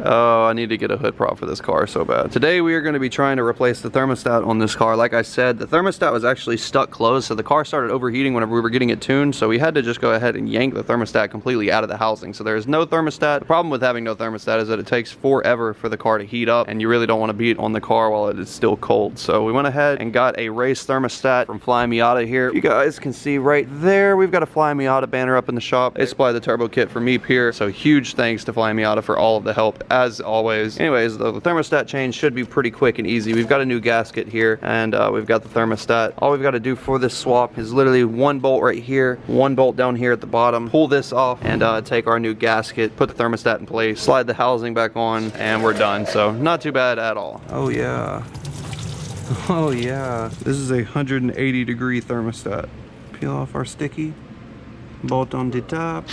Oh, I need to get a hood prop for this car so bad. Today we are going to be trying to replace the thermostat on this car. Like I said, the thermostat was actually stuck closed, so the car started overheating whenever we were getting it tuned, so we had to just go ahead and yank the thermostat completely out of the housing. So there is no thermostat. The problem with having no thermostat is that it takes forever for the car to heat up, and you really don't want to be on the car while it is still cold. So we went ahead and got a race thermostat from Flyin Miata here. You guys can see right there, we've got a Flyin Miata banner up in the shop. They supply the turbo kit for me here, so huge thanks to Flyin Miata for all of the help, as always. Anyways, the thermostat change should be pretty quick and easy. We've got a new gasket here, and we've got the thermostat. All we've got to do for this swap is literally one bolt right here, one bolt down here at the bottom, pull this off, and take our new gasket, put the thermostat in place, slide the housing back on, and we're done. So not too bad at all. Oh yeah. Oh yeah. This is a 180-degree thermostat. Peel off our sticky, bolt on the top.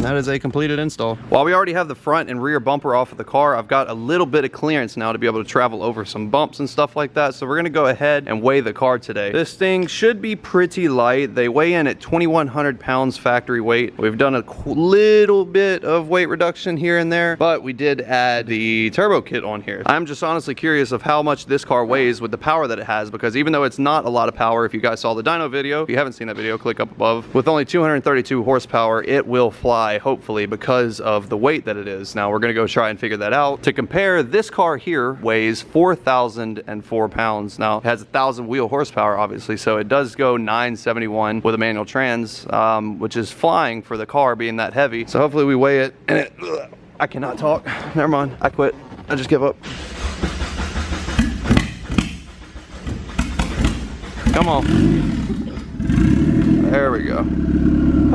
That is a completed install. While we already have the front and rear bumper off of the car, I've got a little bit of clearance now to be able to travel over some bumps and stuff like that. So we're gonna go ahead and weigh the car today. This thing should be pretty light. They weigh in at 2,100 pounds factory weight. We've done a little bit of weight reduction here and there, but we did add the turbo kit on here. I'm just honestly curious of how much this car weighs with the power that it has, because even though it's not a lot of power, if you guys saw the dyno video, if you haven't seen that video, click up above. With only 232 horsepower, it will fly, hopefully, because of the weight that it is. Now we're gonna go try and figure that out. To compare, this car here weighs 4,004 pounds. Now it has 1,000 wheel horsepower, obviously, so it does go 971 with a manual trans, which is flying for the car being that heavy. So hopefully we weigh it, and I cannot talk. Never mind, I quit. I just give up. Come on. There we go.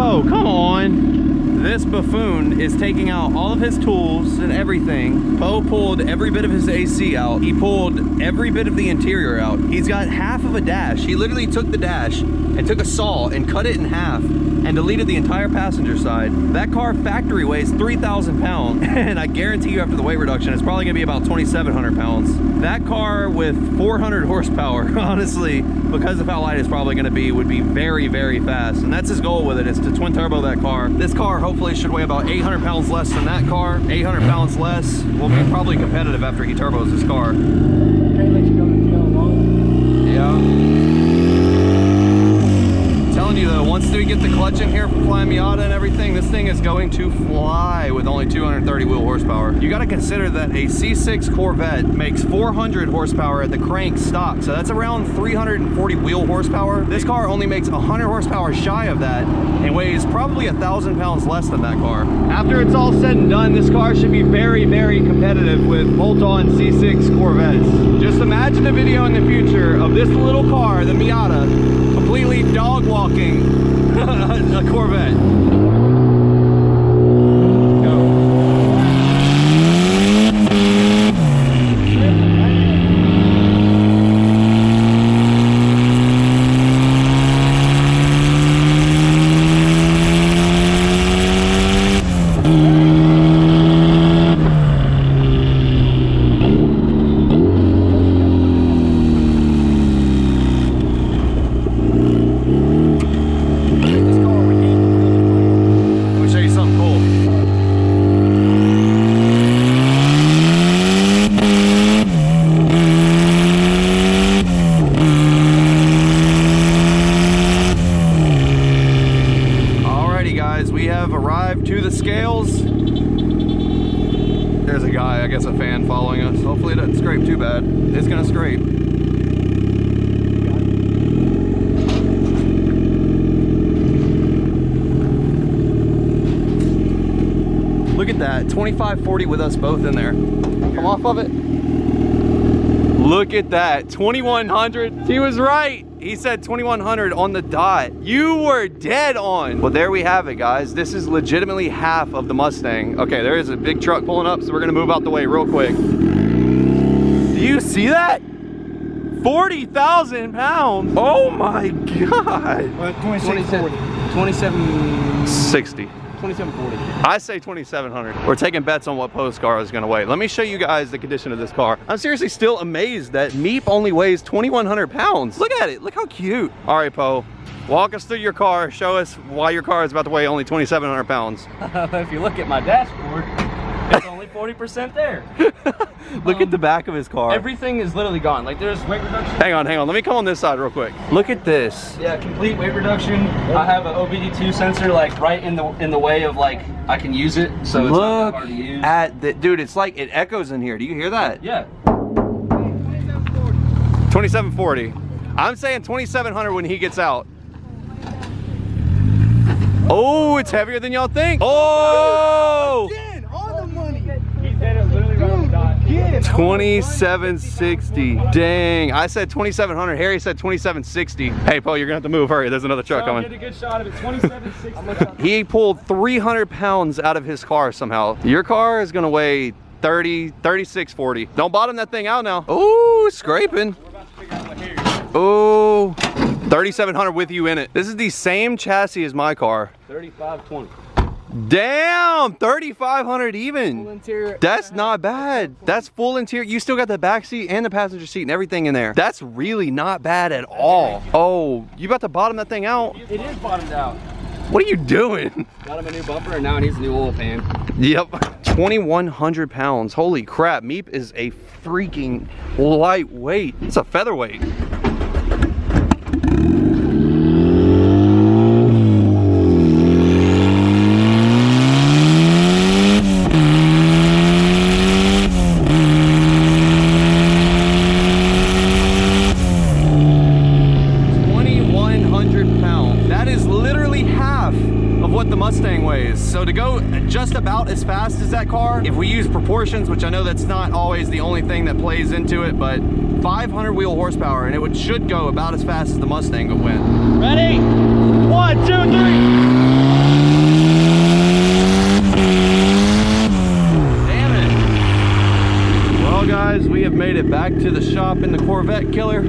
Oh, come on. This buffoon is taking out all of his tools and everything. Poe pulled every bit of his AC out. He pulled every bit of the interior out. He's got half of a dash. He literally took the dash and took a saw and cut it in half and deleted the entire passenger side. That car factory weighs 3,000 pounds, and I guarantee you after the weight reduction, it's probably gonna be about 2,700 pounds. That car with 400 horsepower, honestly, because of how light it's probably gonna be, would be very, very fast. And that's his goal with it, is to twin turbo that car. This car hopefully should weigh about 800 pounds less than that car. 800 pounds less. Will be probably competitive after he turbos his car. They let you go to jail alone. Yeah. Telling you though, once we get the clutch in here from Flyin Miata and everything, this thing is going to fly with only 230 wheel horsepower. You got to consider that a C6 Corvette makes 400 horsepower at the crank stock, so that's around 340 wheel horsepower. This car only makes 100 horsepower shy of that and weighs probably 1,000 pounds less than that car. After it's all said and done, this car should be very, very competitive with bolt-on C6 Corvettes. Just imagine a video in the future of this little car, the Miata, completely dog walking a Corvette. To the scales. There's a guy, I guess a fan, following us. Hopefully it doesn't scrape too bad. It's gonna scrape. Look at that, 2540 with us both in there. Come off of it. Look at that, 2100. He was right. He said 2100 on the dot. You were dead on. Well, there we have it, guys. This is legitimately half of the Mustang. Okay, there is a big truck pulling up, so we're gonna move out the way real quick. Do you see that? 40,000 pounds. Oh my God. Well, 2740. 2760. 2740. I say 2,700. We're taking bets on what Poe's car is gonna weigh. Let me show you guys the condition of this car. I'm seriously still amazed that Meep only weighs 2,100 pounds. Look at it, look how cute. All right, Poe, walk us through your car. Show us why your car is about to weigh only 2,700 pounds. If you look at my dashboard, it's only 40% there. Look at the back of his car. Everything is literally gone. Like there's weight reduction. Hang on. Let me come on this side real quick. Look at this. Yeah, complete weight reduction. I have an OBD2 sensor like right in the way of like I can use it, so it's not that hard to use. At the dude, it's like it echoes in here. Do you hear that? Yeah. 2740. I'm saying 2,700 when he gets out. Oh, it's heavier than y'all think. Oh! 2760. Dang, I said 2,700. Harry said 2,760. Hey, Poe, you're gonna have to move. Hurry, there's another truck coming. Get a good shot of it. 2760. He pulled 300 pounds out of his car somehow. Your car is gonna weigh 3640. Don't bottom that thing out now. Oh, scraping. Oh, 3,700 with you in it. This is the same chassis as my car. 3520. Damn, 3,500 even. Full interior. That's not bad. That's full interior. You still got the back seat and the passenger seat and everything in there. That's really not bad at all. Oh, you about to bottom that thing out? It is bottomed out. What are you doing? Got him a new bumper and now it needs a new oil pan. Yep, 2,100 pounds. Holy crap, Meep is a freaking lightweight. It's a featherweight. Mustang weighs. So to go just about as fast as that car, if we use proportions, which I know that's not always the only thing that plays into it, but 500 wheel horsepower and it should go about as fast as the Mustang would win. Ready? 1, 2, 3. Damn it. Well guys, we have made it back to the shop in the Corvette killer.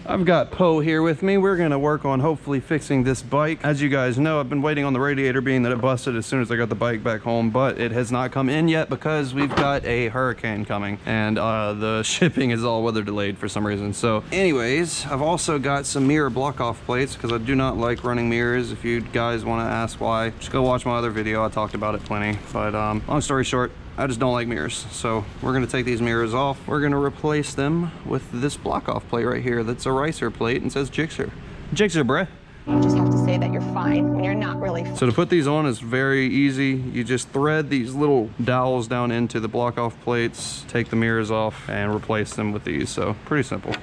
I've got Poe here with me. We're gonna work on hopefully fixing this bike. As you guys know, I've been waiting on the radiator being that it busted as soon as I got the bike back home, but it has not come in yet because we've got a hurricane coming and the shipping is all weather delayed for some reason. So anyways, I've also got some mirror block off plates because I do not like running mirrors. If you guys want to ask why, just go watch my other video. I talked about it plenty, but long story short, I just don't like mirrors. So we're gonna take these mirrors off. We're gonna replace them with this block off plate right here that's a ricer plate and says Gixxer. Gixxer, bruh. You just have to say that you're fine when you're not really. So to put these on is very easy. You just thread these little dowels down into the block off plates, take the mirrors off and replace them with these. So pretty simple.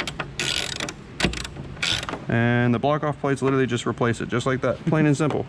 And the block off plates literally just replace it just like that, plain and simple.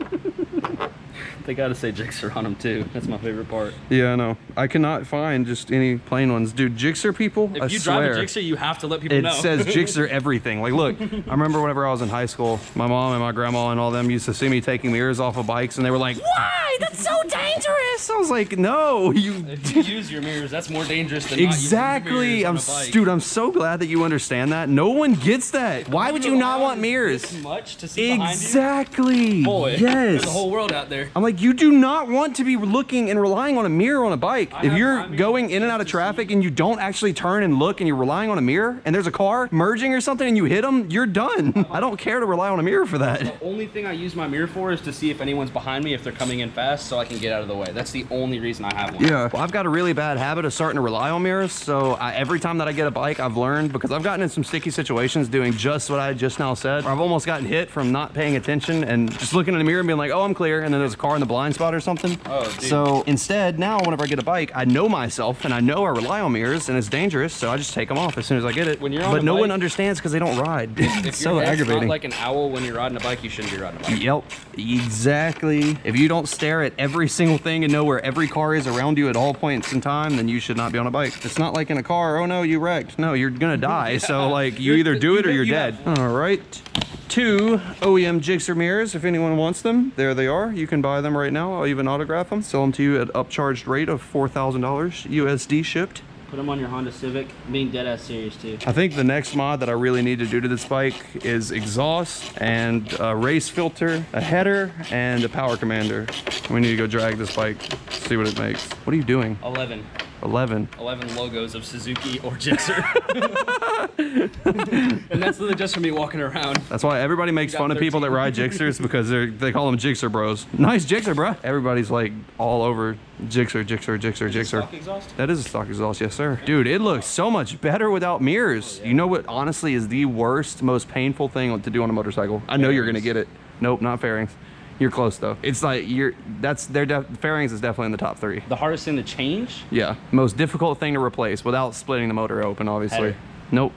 They gotta say Gixxer on them too. That's my favorite part. Yeah, I know. I cannot find just any plain ones. Dude, Gixxer people, if you drive a Gixxer, you have to let people know. It says Gixxer everything. Like, look, I remember whenever I was in high school, my mom and my grandma and all them used to see me taking mirrors off of bikes and they were like, why? That's so dangerous. I was like, no, If you use your mirrors, that's more dangerous than exactly. Not using your mirrors on a bike. Dude, I'm so glad that you understand that. No one gets that. Why would you not want mirrors? This much to see Exactly. behind you? Boy, yes. There's a whole world out there. I'm like, you do not want to be looking and relying on a mirror on a bike. If you're going in and out of traffic and you don't actually turn and look and you're relying on a mirror and there's a car merging or something and you hit them, you're done. I don't care to rely on a mirror for that. The only thing I use my mirror for is to see if anyone's behind me, if they're coming in fast, so I can get out of the way. That's the only reason I have one. Yeah, well, I've got a really bad habit of starting to rely on mirrors, so every time that I get a bike, I've learned, because I've gotten in some sticky situations doing just what I just now said, where I've almost gotten hit from not paying attention and just looking in the mirror and being like, oh, I'm clear, and then there's a car in the blind spot or something. Oh, dude. So instead, now whenever I get a bike, I know myself and I know I rely on mirrors and it's dangerous, so I just take them off as soon as I get it. When you're on but a no bike, one understands because they don't ride. If It's so your head's aggravating. not like an owl when you're riding a bike, you shouldn't be riding a bike. Yep, exactly. If you don't stare at every single thing and know where every car is around you at all points in time, then you should not be on a bike. It's not like in a car, oh no, you wrecked. No, you're gonna die. Yeah. So like, you either do it or you're dead. All right. 2 OEM Gixxer mirrors, if anyone wants them. There they are. You can buy them right now. I'll even autograph them. Sell them to you at upcharged rate of $4,000 USD shipped. Put them on your Honda Civic. I'm being dead ass serious too. I think the next mod that I really need to do to this bike is exhaust and a race filter, a header, and a power commander. We need to go drag this bike, see what it makes. What are you doing? 11 logos of Suzuki or Gixxer. And that's literally just for me walking around. That's why everybody makes fun of people that ride Gixxers because they call them Gixxer bros. Nice Gixxer, bro. Everybody's like all over Gixxer. Stock exhaust? That is a stock exhaust, yes sir. Dude, it looks so much better without mirrors. You know what honestly is the worst, most painful thing to do on a motorcycle? I know you're gonna get it. Nope, not fairings. You're close though. It's like fairings is definitely in the top 3. The hardest thing to change? Yeah, most difficult thing to replace without splitting the motor open, obviously. Header. Nope.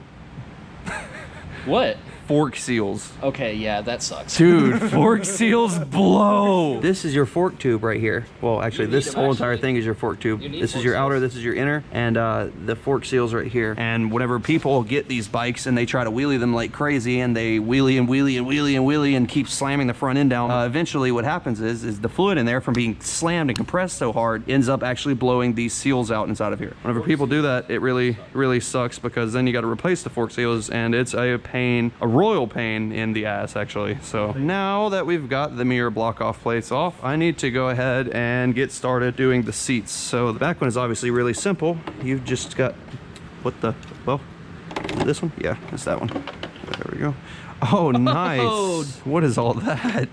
What? Fork seals. Okay, yeah, that sucks. Dude, fork seals blow. This is your fork tube right here. Well, actually, this whole entire thing is your fork tube. This is your outer, this is your inner, and the fork seals right here. And whenever people get these bikes and they try to wheelie them like crazy, and they wheelie and keep slamming the front end down, eventually what happens is the fluid in there from being slammed and compressed so hard ends up actually blowing these seals out inside of here. Whenever people do that, it really sucks because then you got to replace the fork seals, and it's a pain, a royal pain in the ass actually. So now that we've got the mirror block off plates off, I need to go ahead and get started doing the seats. So the back one is obviously really simple. You've just got, well, this one? Yeah, it's that one. There we go. Oh, nice. What is all that?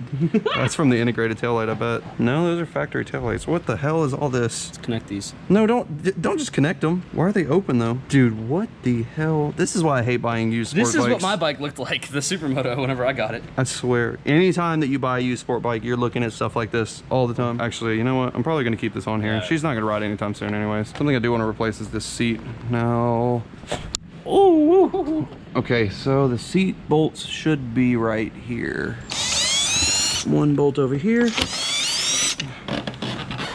That's from the integrated taillight, I bet. No, those are factory taillights. What the hell is all this? Let's connect these. No, don't just connect them. Why are they open though? Dude, what the hell? This is why I hate buying used sport bikes. This is what my bike looked like, the Supermoto, whenever I got it. I swear, anytime that you buy a used sport bike, you're looking at stuff like this all the time. Actually, you know what? I'm probably gonna keep this on here. Yeah. She's not gonna ride anytime soon anyways. Something I do want to replace is this seat. Now, oh, okay, so the seat bolts should be right here. One bolt over here.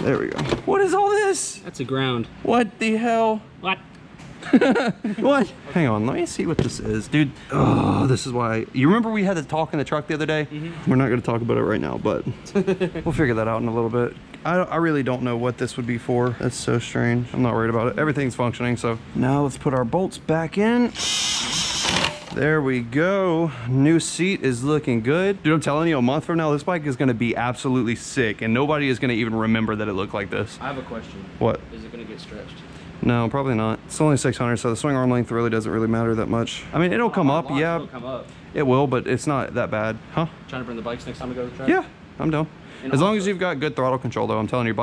There we go. What is all this? That's a ground. What the hell? What? What? Hang on, let me see what this is. Dude, oh, this is why. You remember we had to talk in the truck the other day? We're not gonna talk about it right now, but we'll figure that out in a little bit. I really don't know what this would be for. That's so strange. I'm not worried about it. Everything's functioning, so. Now let's put our bolts back in. There we go. New seat is looking good. Dude, I'm telling you, a month from now, this bike is gonna be absolutely sick, and nobody is gonna even remember that it looked like this. I have a question. What? Is it gonna get stretched? No, probably not. It's only 600, so the swing arm length really doesn't really matter that much. I mean, it'll come up, yeah. It'll come up. It will, but it's not that bad. Huh? Trying to bring the bikes next time we go to the track? Yeah, I'm down. As long as you've got good throttle control though, I'm telling you,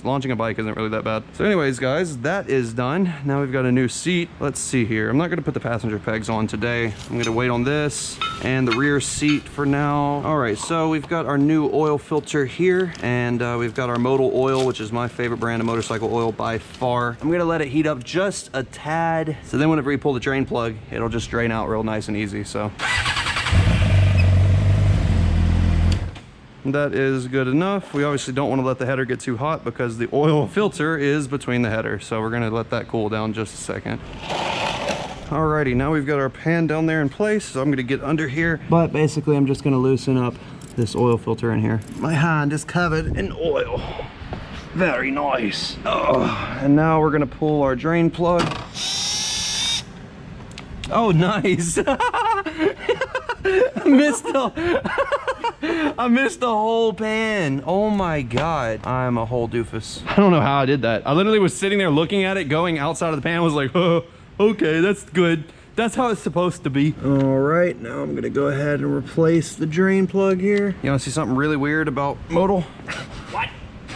launching a bike isn't really that bad. So anyways, guys, that is done. Now we've got a new seat. Let's see here. I'm not gonna put the passenger pegs on today. I'm gonna wait on this and the rear seat for now. All right, so we've got our new oil filter here, and we've got our Modal oil, which is my favorite brand of motorcycle oil by far. I'm gonna let it heat up just a tad. So then whenever you pull the drain plug, it'll just drain out real nice and easy, so. That is good enough. We obviously don't want to let the header get too hot because the oil filter is between the header. So we're going to let that cool down just a second. Alrighty, now we've got our pan down there in place. So I'm going to get under here. But basically I'm just going to loosen up this oil filter in here. My hand is covered in oil. Very nice. Oh, and now we're going to pull our drain plug. Oh, nice. I missed the whole pan. Oh my God. I'm a whole doofus. I don't know how I did that. I literally was sitting there looking at it, going outside of the pan, was like, oh, okay, that's good. That's how it's supposed to be. All right, now I'm gonna go ahead and replace the drain plug here. You wanna see something really weird about Modal? What?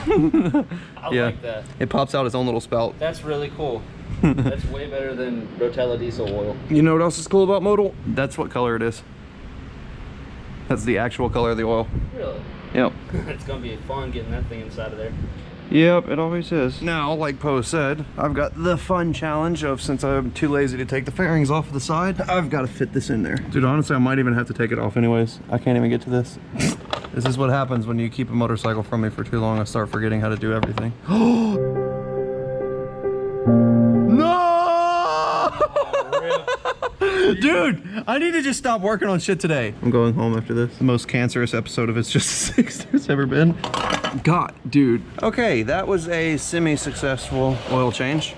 I like that. It pops out its own little spout. That's really cool. That's way better than Rotella diesel oil. You know what else is cool about Modal? That's what color it is. That's the actual color of the oil. Really? Yep. It's gonna be fun getting that thing inside of there. Yep, it always is. Now, like Poe said, I've got the fun challenge of, since I'm too lazy to take the fairings off of the side, I've got to fit this in there. Dude, honestly, I might even have to take it off anyways. I can't even get to this. This is what happens when you keep a motorcycle from me for too long. I start forgetting how to do everything. No! Dude, I need to just stop working on shit today. I'm going home after this. The most cancerous episode of It's Just a Six there's ever been. God, dude. Okay, that was a semi-successful oil change.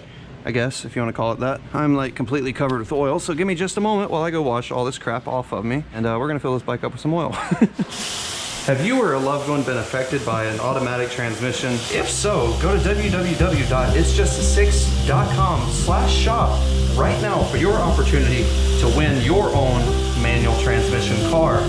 I guess, if you want to call it that. I'm like completely covered with oil, so give me just a moment while I go wash all this crap off of me, and we're gonna fill this bike up with some oil. Have you or a loved one been affected by an automatic transmission? If so, go to www.itsjust6.com/shop right now for your opportunity to win your own manual transmission car.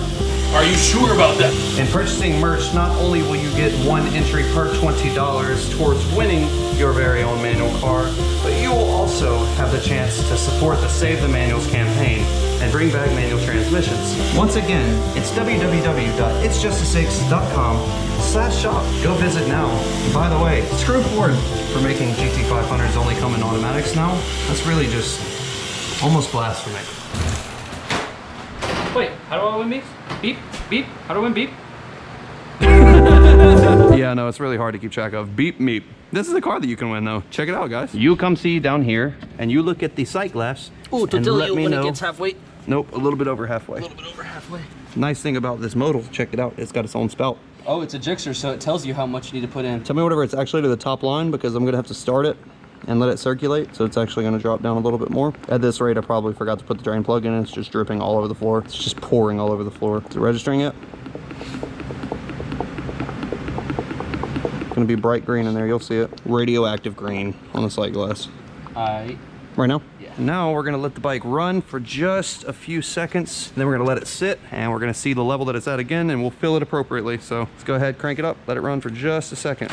Are you sure about that? In purchasing merch, not only will you get one entry per $20 towards winning your very own manual car, but you will also have the chance to support the Save the Manuals campaign and bring back manual transmissions. Once again, it's www.itsjust6.com/shop. Go visit now. And by the way, screw Ford for making GT500s only come in automatics now. That's really just almost blasphemy. Wait, how do I win beep? Beep, beep. How do I win beep? Yeah, no, it's really hard to keep track of. Beep meep. This is a car that you can win though. Check it out, guys. You come see down here and you look at the sight glass. Ooh, to and tell let you me when know. it gets halfway. Nope, a little bit over halfway. A little bit over halfway. Nice thing about this modal, check it out. It's got its own spout. Oh, it's a jigsaw, so it tells you how much you need to put in. Tell me whatever it's actually to the top line, because I'm gonna have to start it and let it circulate, so it's actually gonna drop down a little bit more. At this rate, I probably forgot to put the drain plug in, and it's just dripping all over the floor. It's just pouring all over the floor. Is it registering yet? It's gonna be bright green in there, you'll see it. Radioactive green on the sight glass. Right now? Yeah. Now we're gonna let the bike run for just a few seconds, and then we're gonna let it sit, and we're gonna see the level that it's at again, and we'll fill it appropriately. So let's go ahead, crank it up, let it run for just a second.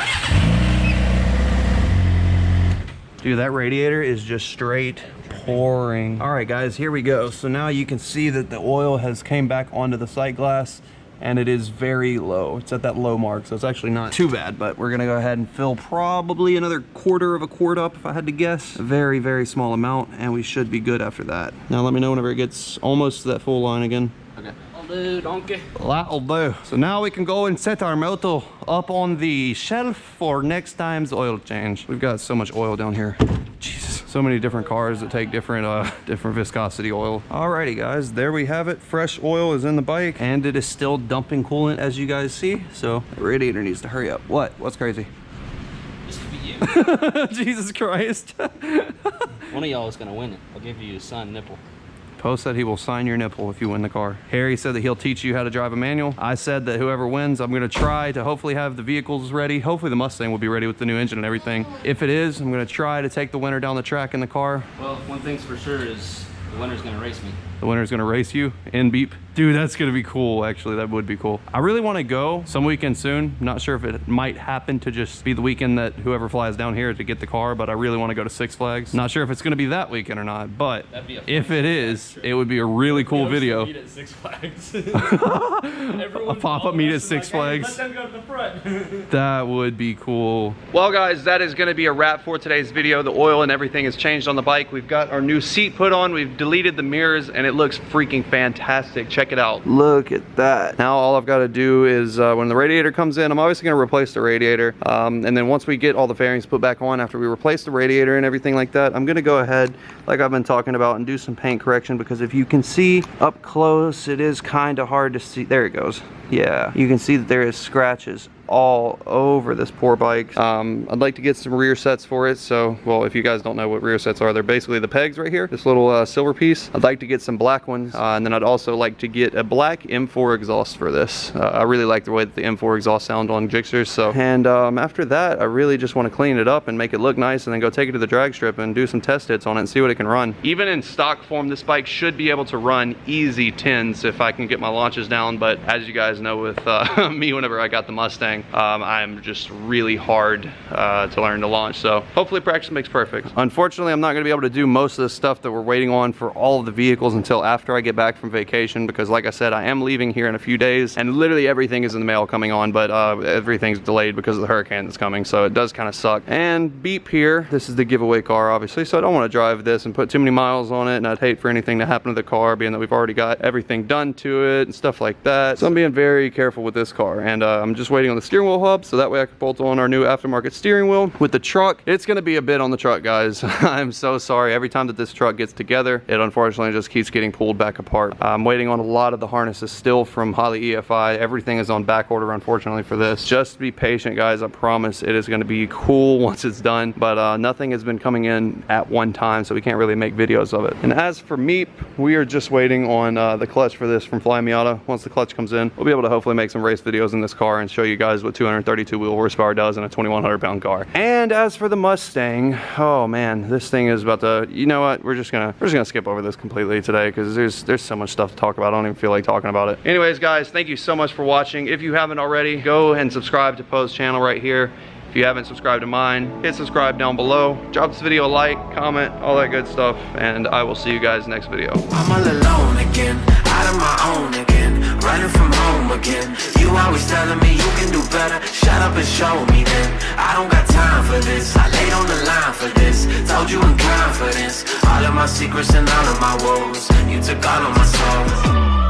Dude, that radiator is just straight pouring. All right, guys, here we go. So now you can see that the oil has came back onto the sight glass, and it is very low. It's at that low mark, so it's actually not too bad, but we're gonna go ahead and fill probably another quarter of a quart up, if I had to guess. A very, very small amount, and we should be good after that. Now let me know whenever it gets almost to that full line again. Okay. I'll do, donkey. That'll do. So now we can go and set our motor up on the shelf for next time's oil change. We've got so much oil down here. Jesus, so many different cars that take different viscosity oil. Alrighty guys, there we have it. Fresh oil is in the bike, and it is still dumping coolant, as you guys see. So the radiator needs to hurry up. What? What's crazy? This could be you. Jesus Christ. One of y'all is gonna win it. I'll give you a signed nipple. Poe said he will sign your nipple if you win the car. Harry said that he'll teach you how to drive a manual. I said that whoever wins, I'm gonna try to hopefully have the vehicles ready. Hopefully the Mustang will be ready with the new engine and everything. If it is, I'm gonna try to take the winner down the track in the car. Well, one thing's for sure is the winner's gonna race me. The winner's gonna race you in beep. Dude, that's gonna be cool, actually. That would be cool. I really wanna go some weekend soon. Not sure if it might happen to just be the weekend that whoever flies down here to get the car, but I really wanna go to Six Flags. Not sure if it's gonna be that weekend or not, but if it is, it would be a really cool video. Meet at Six Flags. A pop-up meet at Six Flags. Let them go to the front. That would be cool. Well guys, that is gonna be a wrap for today's video. The oil and everything has changed on the bike. We've got our new seat put on. We've deleted the mirrors, and it looks freaking fantastic. Check it out. Look at that. Now all I've got to do is when the radiator comes in, I'm obviously going to replace the radiator, and then once we get all the fairings put back on after we replace the radiator and everything like that, I'm going to go ahead, like I've been talking about, and do some paint correction, because if you can see up close, it is kind of hard to see. There it goes. Yeah, you can see that there is scratches all over this poor bike. I'd like to get some rear sets for it. So, well, if you guys don't know what rear sets are, they're basically the pegs right here, this little silver piece. I'd like to get some black ones, and then I'd also like to get a black M4 exhaust for this. I really like the way that the M4 exhaust sound on Gixxers. So, and after that, I really just want to clean it up and make it look nice, and then go take it to the drag strip and do some test hits on it and see what it can run. Even in stock form, this bike should be able to run easy 10s if I can get my launches down. But as you guys know, with me, whenever I got the Mustang, I'm just really hard to learn to launch. So hopefully practice makes perfect. Unfortunately, I'm not going to be able to do most of the stuff that we're waiting on for all of the vehicles until after I get back from vacation, because like I said, I am leaving here in a few days, and literally everything is in the mail coming on, but everything's delayed because of the hurricane that's coming, so it does kind of suck. And beep here, this is the giveaway car obviously, so I don't want to drive this and put too many miles on it, and I'd hate for anything to happen to the car, being that we've already got everything done to it and stuff like that. So I'm being very careful with this car, and I'm just waiting on the steering wheel hub, so that way I can bolt on our new aftermarket steering wheel. With the truck, it's gonna be a bit on the truck, guys. I'm so sorry. Every time that this truck gets together, it unfortunately just keeps getting pulled back apart. I'm waiting on a lot of the harnesses still from Holley EFI. Everything is on back order, unfortunately, for this. Just be patient, guys. I promise it is gonna be cool once it's done, but nothing has been coming in at one time, so we can't really make videos of it. And as for MEEP, we are just waiting on the clutch for this from Flyin Miata. Once the clutch comes in, we'll be able to hopefully make some race videos in this car and show you guys what 232 wheel horsepower does in a 2100 pound car. And as for the Mustang, oh man, this thing is about to, you know what, we're just gonna skip over this completely today because there's so much stuff to talk about. I don't even feel like talking about it. Anyways, guys, thank you so much for watching. If you haven't already, go and subscribe to Poe's channel right here. If you haven't subscribed to mine, hit subscribe down below. Drop this video a like, comment, all that good stuff, and I will see you guys next video. I'm all alone again, out of my own again, running from home again. You always telling me you can do better, shut up and show me then. I don't got time for this, I laid on the line for this, told you in confidence, all of my secrets and all of my woes, you took all of my soul.